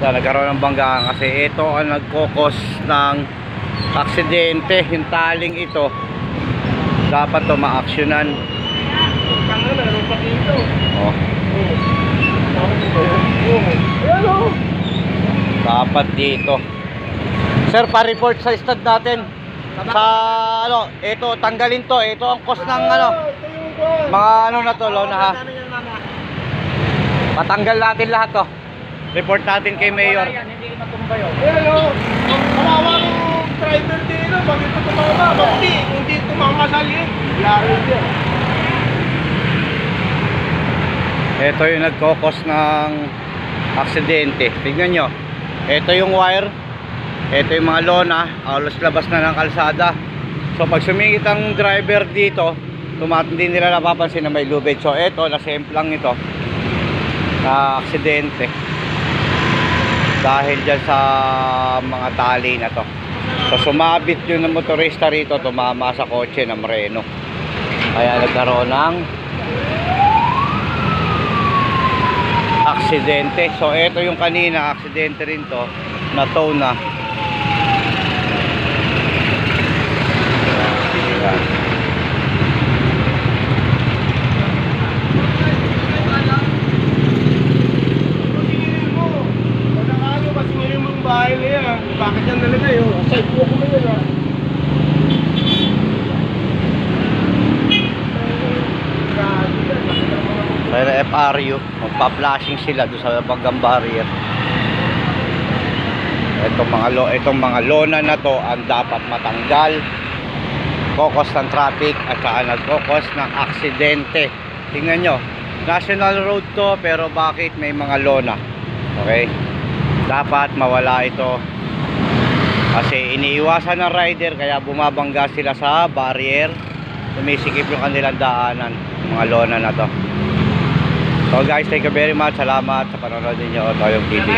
Nagkaroon ng banggaan kasi ito ang nagkokos ng aksidente. Yung taling ito dapat to ma-actionan. Oh. Dapat dito. Sir, pa-report sa stud natin. Sa ano, ito tanggalin to. Ito ang cost ng ano. Mga ano na to, lona ha. Patanggal natin lahat to. Report natin kay Mayor. Hindi matumbayo. Hello. Kawawa ng driver dito. Bakit ito tumama? Hindi tumamasali. Laro din. Ito yung nagkokos ng aksidente. Tingnan nyo. Ito yung wire. Ito yung mga lona. Alos labas na ng kalsada. So pag sumingit ang driver dito, hindi nila napapansin na may lubid. So ito, nasemplang ito na aksidente dahil dyan sa mga tali na to. So sumabit yung motorista rito, tumama sa kotse ng Moreno, kaya nagkaroon ng aksidente. So ito yung kanina aksidente rin to, na tow na. Bahay na yan, bakit yan nalagay? Side walk mo yan ha. Kaya FRU, magpa-flashing sila doon sa Baggang Barrier. Itong mga lona na to ang dapat matanggal. Kokos ng traffic at saka nagkokos ng aksidente. Tingnan nyo, national road to pero bakit may mga lona? Okay, dapat mawala ito kasi iniiwasan ng rider, kaya bumabangga sila sa barrier, sumisikip yung kanilang daanan, mga lona na to. So guys, thank you very much, salamat sa panonood ninyo. Ito yung video.